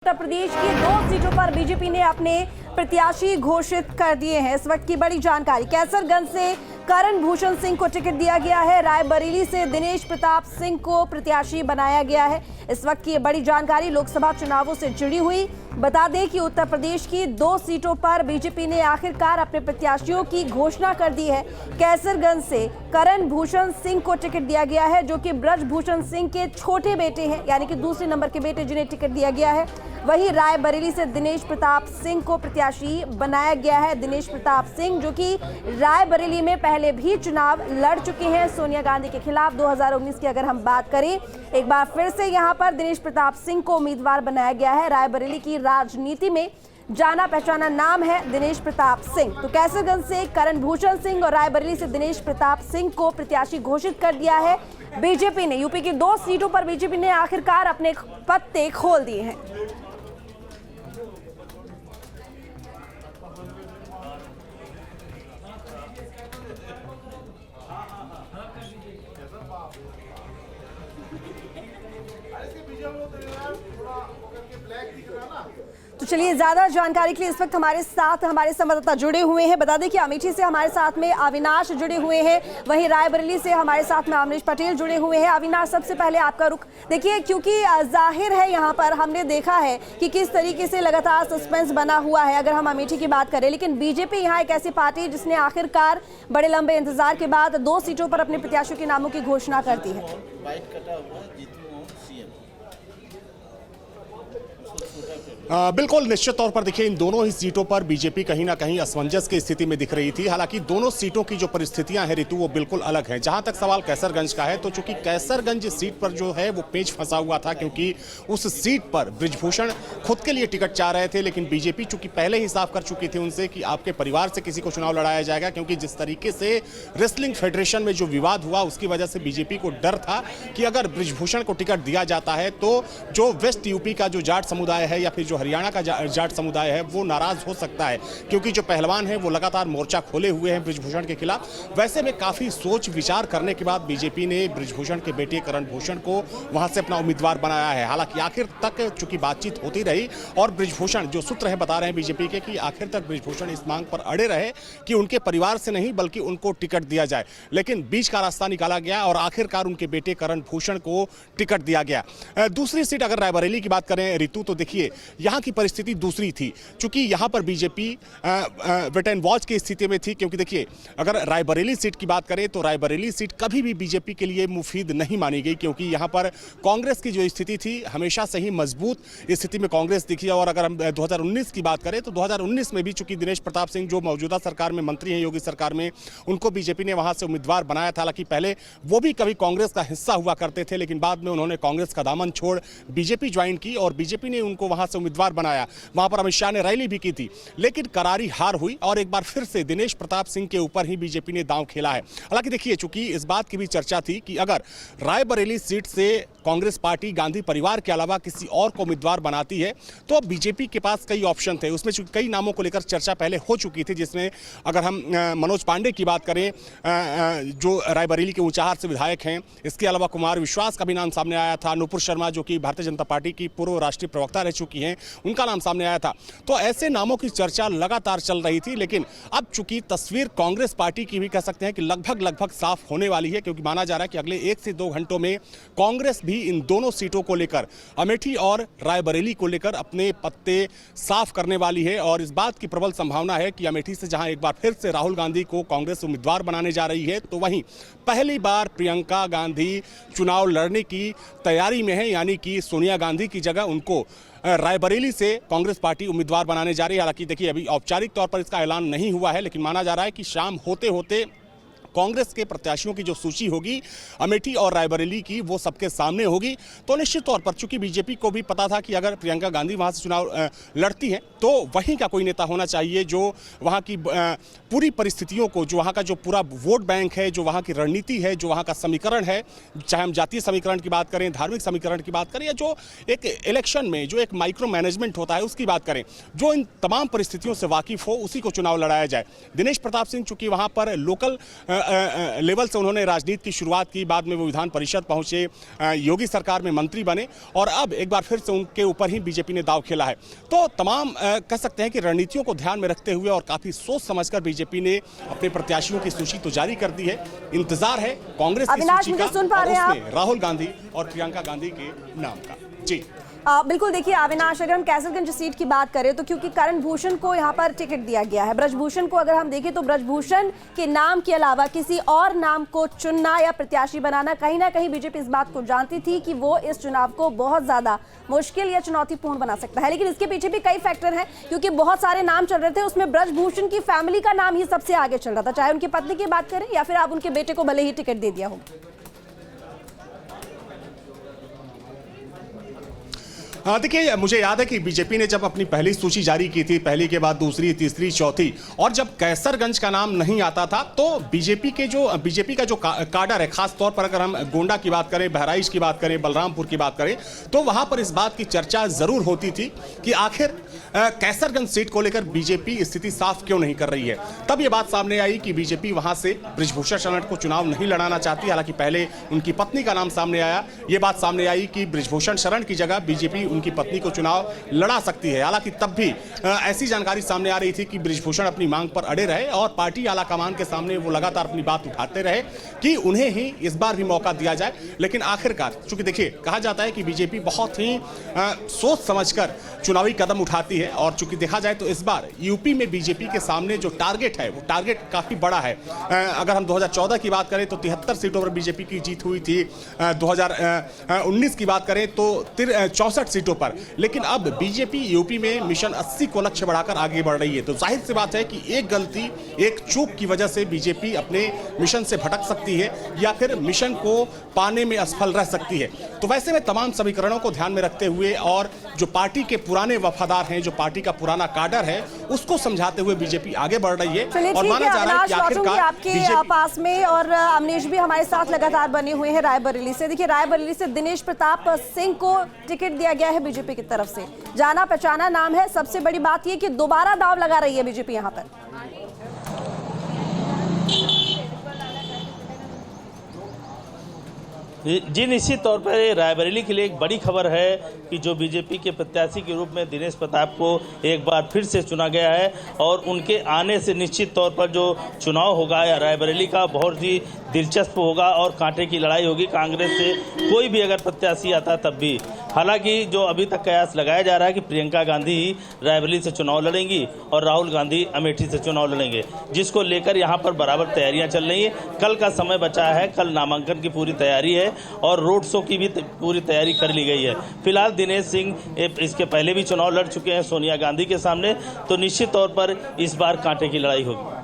उत्तर प्रदेश की 2 सीटों पर बीजेपी ने अपने प्रत्याशी घोषित कर दिए हैं। इस वक्त की बड़ी जानकारी, कैसरगंज से करण भूषण सिंह को टिकट दिया गया है, रायबरेली से दिनेश प्रताप सिंह को प्रत्याशी बनाया गया है। इस वक्त की बड़ी जानकारी लोकसभा चुनावों से जुड़ी हुई। बता दें कि उत्तर प्रदेश की 2 सीटों पर बीजेपी ने आखिरकार अपने प्रत्याशियों की घोषणा कर दी है। कैसरगंज से करण भूषण सिंह को टिकट दिया गया है, जो कि ब्रजभूषण सिंह के छोटे बेटे हैं, यानी कि दूसरे नंबर के बेटे जिन्हें टिकट दिया गया है। वहीं रायबरेली से दिनेश प्रताप सिंह को प्रत्याशी बनाया गया है। दिनेश प्रताप सिंह जो कि रायबरेली में पहले भी चुनाव लड़ चुके हैं सोनिया गांधी के खिलाफ। 2019 की अगर हम बात करें, एक बार फिर से यहां पर दिनेश प्रताप सिंह को उम्मीदवार बनाया गया है। रायबरेली की राजनीति में जाना पहचाना नाम है दिनेश प्रताप सिंह। तो कैसरगंज से करण भूषण सिंह और रायबरेली से दिनेश प्रताप सिंह को प्रत्याशी घोषित कर दिया है बीजेपी ने। यूपी की 2 सीटों पर बीजेपी ने आखिरकार अपने पत्ते खोल दिए हैं। तो चलिए, ज्यादा जानकारी के लिए इस वक्त हमारे साथ हमारे संवाददाता जुड़े हुए हैं। बता दें कि अमेठी से हमारे साथ में अविनाश जुड़े हुए हैं, वहीं रायबरेली से हमारे साथ में अमरीश पटेल जुड़े हुए हैं। अविनाश, सबसे पहले आपका रुख देखिए, क्योंकि जाहिर है यहाँ पर हमने देखा है कि किस तरीके से लगातार सस्पेंस बना हुआ है अगर हम अमेठी की बात करें, लेकिन बीजेपी यहाँ एक ऐसी पार्टी जिसने आखिरकार बड़े लंबे इंतजार के बाद 2 सीटों पर अपने प्रत्याशियों के नामों की घोषणा कर दी है। बिल्कुल, निश्चित तौर पर देखिए, इन दोनों ही सीटों पर बीजेपी कहीं ना कहीं असमंजस की स्थिति में दिख रही थी। हालांकि दोनों सीटों की जो परिस्थितियां हैं ऋतु, वो बिल्कुल अलग हैं। जहां तक सवाल कैसरगंज का है, तो चूंकि कैसरगंज सीट पर जो है वो पेच फंसा हुआ था, क्योंकि उस सीट पर ब्रिजभूषण खुद के लिए टिकट चाह रहे थे, लेकिन बीजेपी चूंकि पहले ही साफ कर चुकी थी उनसे कि आपके परिवार से किसी को चुनाव लड़ाया जाएगा, क्योंकि जिस तरीके से रेसलिंग फेडरेशन में जो विवाद हुआ उसकी वजह से बीजेपी को डर था कि अगर ब्रिजभूषण को टिकट दिया जाता है तो जो वेस्ट यूपी का जो जाट समुदाय है या फिर जो हरियाणा का जाट समुदाय है वो नाराज हो सकता है, क्योंकि जो पहलवान है वो लगातार मोर्चा खोले हुए हैं ब्रिजभूषण के खिलाफ। वैसे में काफी सोच विचार करने के बाद बीजेपी ने ब्रिजभूषण के बेटे करण भूषण को वहां से अपना उम्मीदवार बनाया है। हालांकि आखिर तक चूंकि बातचीत होती रही और ब्रिजभूषण, जो सूत्र है बता रहे हैं बीजेपी के, कि आखिर तक ब्रिजभूषण इस मांग पर अड़े रहे कि उनके परिवार से नहीं बल्कि उनको टिकट दिया जाए, लेकिन बीच का रास्ता निकाला गया और आखिरकार उनके बेटे करण भूषण को टिकट दिया गया। दूसरी सीट अगर रायबरेली की बात करें ऋतु, तो देखिए यहाँ की परिस्थिति दूसरी थी, क्योंकि यहां पर बीजेपी वेट एंड वॉच की स्थिति में थी। क्योंकि देखिए, अगर रायबरेली सीट की बात करें तो रायबरेली सीट कभी भी बीजेपी के लिए मुफीद नहीं मानी गई, क्योंकि यहां पर कांग्रेस की जो स्थिति थी हमेशा से ही मजबूत स्थिति में कांग्रेस दिखी। और अगर हम 2019 की बात करें तो 2019 में भी चूंकि दिनेश प्रताप सिंह जो मौजूदा सरकार में मंत्री हैं, योगी सरकार में, उनको बीजेपी ने वहां से उम्मीदवार बनाया था। हालांकि पहले वो भी कभी कांग्रेस का हिस्सा हुआ करते थे, लेकिन बाद में उन्होंने कांग्रेस का दामन छोड़ बीजेपी ज्वाइन की और बीजेपी ने उनको वहां से उम्मीदवार बनाया। वहां पर अमित शाह ने रैली भी की थी, लेकिन करारी हार हुई और एक बार फिर से दिनेश प्रताप सिंह के ऊपर ही बीजेपी ने दांव खेला है। हालांकि देखिए, चूंकि इस बात की भी चर्चा थी कि अगर रायबरेली सीट से कांग्रेस पार्टी गांधी परिवार के अलावा किसी और को उम्मीदवार बनाती है तो बीजेपी के पास कई ऑप्शन थे। उसमें कई नामों को लेकर चर्चा पहले हो चुकी थी, जिसमें अगर हम मनोज पांडे की बात करें, जो रायबरेली के ऊंचाहार से विधायक हैं, इसके अलावा कुमार विश्वास का भी नाम सामने आया था, नुपुर शर्मा जो कि भारतीय जनता पार्टी की पूर्व राष्ट्रीय प्रवक्ता रह चुकी हैं, उनका नाम सामने आया था। तो ऐसे नामों की चर्चा लगातार चल रही थी, लेकिन अब चूंकि तस्वीर कांग्रेस पार्टी की भी कह सकते हैं कि लगभग साफ होने वाली है, क्योंकि माना जा रहा है कि अगले 1 से 2 घंटों में कांग्रेस भी इन दोनों सीटों को लेकर, अमेठी और रायबरेली को लेकर, अपने पत्ते साफ करने वाली है। और इस बात की प्रबल संभावना है कि अमेठी से जहां एक बार फिर से राहुल गांधी को कांग्रेस उम्मीदवार बनाने जा रही है, तो वहीं पहली बार प्रियंका गांधी चुनाव लड़ने की तैयारी में है, यानी कि सोनिया गांधी की जगह उनको रायबरेली से कांग्रेस पार्टी उम्मीदवार बनाने जा रही है। हालांकि देखिए, अभी औपचारिक तौर पर इसका ऐलान नहीं हुआ है, लेकिन माना जा रहा है कि शाम होते होते कांग्रेस के प्रत्याशियों की जो सूची होगी अमेठी और रायबरेली की, वो सबके सामने होगी। तो निश्चित तौर पर चूंकि बीजेपी को भी पता था कि अगर प्रियंका गांधी वहां से चुनाव लड़ती हैं तो वहीं का कोई नेता होना चाहिए जो वहां की पूरी परिस्थितियों को, जो वहां का जो पूरा वोट बैंक है, जो वहां की रणनीति है, जो वहां का समीकरण है, चाहे हम जातीय समीकरण की बात करें, धार्मिक समीकरण की बात करें, या जो एक इलेक्शन में जो एक माइक्रो मैनेजमेंट होता है उसकी बात करें, जो इन तमाम परिस्थितियों से वाकिफ हो उसी को चुनाव लड़ाया जाए। दिनेश प्रताप सिंह चूंकि वहां पर लोकल लेवल से उन्होंने राजनीति की शुरुआत की, बाद में वो विधान परिषद पहुंचे, योगी सरकार में मंत्री बने और अब एक बार फिर से उनके ऊपर ही बीजेपी ने दांव खेला है। तो तमाम कह सकते हैं कि रणनीतियों को ध्यान में रखते हुए और काफी सोच समझकर बीजेपी ने अपने प्रत्याशियों की सूची तो जारी कर दी है। इंतजार है कांग्रेस की सूची का और उसमें राहुल गांधी और प्रियंका गांधी के नाम का। जी बिल्कुल, देखिए अविनाश, अगर हम कैसरगंज सीट की बात करें तो क्योंकि करण भूषण को यहाँ पर टिकट दिया गया है, ब्रजभूषण को अगर हम देखें तो ब्रजभूषण के नाम के अलावा किसी और नाम को चुनना या प्रत्याशी बनाना, कहीं ना कहीं बीजेपी इस बात को जानती थी कि वो इस चुनाव को बहुत ज्यादा मुश्किल या चुनौतीपूर्ण बना सकता है। लेकिन इसके पीछे भी कई फैक्टर हैं, क्योंकि बहुत सारे नाम चल रहे थे, उसमें ब्रजभूषण की फैमिली का नाम ही सबसे आगे चल रहा था, चाहे उनकी पत्नी की बात करें या फिर आप उनके बेटे को भले ही टिकट दे दिया हो। देखिए, मुझे याद है कि बीजेपी ने जब अपनी पहली सूची जारी की थी, पहली के बाद दूसरी, तीसरी, चौथी, और जब कैसरगंज का नाम नहीं आता था तो बीजेपी का जो काडर है, खास तौर पर अगर हम गोंडा की बात करें, बहराइच की बात करें, बलरामपुर की बात करें, तो वहां पर इस बात की चर्चा जरूर होती थी कि आखिर कैसरगंज सीट को लेकर बीजेपी स्थिति साफ क्यों नहीं कर रही है। तब यह बात सामने आई कि बीजेपी वहां से बृजभूषण शरण को चुनाव नहीं लड़ाना चाहती। हालांकि पहले उनकी पत्नी का नाम सामने आया, यह बात सामने आई कि बृजभूषण शरण की जगह बीजेपी उनकी पत्नी को चुनाव लड़ा सकती है। हालांकि तब भी ऐसी जानकारी सामने आ रही थी कि बृजभूषण अपनी मांग पर अड़े रहे और पार्टी आला कमान के सामने वो लगातार अपनी बात उठाते रहे कि उन्हें ही इस बार भी मौका दिया जाए। लेकिन आखिरकार चूंकि देखिए, कहा जाता है कि बीजेपी बहुत ही सोच समझकर चुनावी कदम उठाती है और चूंकि देखा जाए तो इस बार यूपी में बीजेपी के सामने जो टारगेट है वो टारगेट काफी बड़ा है। अगर हम 2014 की बात करें तो 73 सीटों पर बीजेपी की जीत हुई थी, 2019 की बात करें तो 64 सीटों पर। लेकिन अब बीजेपी यूपी में मिशन 80 को लक्ष्य बढ़ाकर आगे बढ़ रही है। तो जाहिर सी बात है कि एक गलती, एक चूक की वजह से बीजेपी अपने मिशन से भटक सकती है या फिर मिशन को पाने में असफल रह सकती है। तो वैसे में तमाम समीकरणों को ध्यान में रखते हुए और जो पार्टी के पुराने वफादार हैं, जो पार्टी का पुराना काडर है, उसको समझाते हुए बीजेपी आगे बढ़ रही है। और माना जा रहा है कि आखिरकार आपके पास में और अमनीश भी हमारे साथ लगातार बने हुए हैं रायबरेली से। देखिए, रायबरेली से दिनेश प्रताप सिंह को टिकट दिया गया है बीजेपी की तरफ से, जाना पहचाना नाम है। सबसे बड़ी बात यह कि दोबारा दांव लगा रही है बीजेपी यहां पर। जी, निश्चित तौर पर रायबरेली के लिए एक बड़ी खबर है कि जो बीजेपी के प्रत्याशी के रूप में दिनेश प्रताप को एक बार फिर से चुना गया है और उनके आने से निश्चित तौर पर जो चुनाव होगा या रायबरेली का बहुत ही दिलचस्प होगा और कांटे की लड़ाई होगी। कांग्रेस से कोई भी अगर प्रत्याशी आता तब भी, हालांकि जो अभी तक कयास लगाया जा रहा है कि प्रियंका गांधी ही रायबरेली से चुनाव लड़ेंगी और राहुल गांधी अमेठी से चुनाव लड़ेंगे, जिसको लेकर यहां पर बराबर तैयारियां चल रही हैं। कल का समय बचा है, कल नामांकन की पूरी तैयारी है और रोड शो की भी पूरी तैयारी कर ली गई है। फिलहाल दिनेश सिंह इसके पहले भी चुनाव लड़ चुके हैं सोनिया गांधी के सामने, तो निश्चित तौर पर इस बार कांटे की लड़ाई होगी।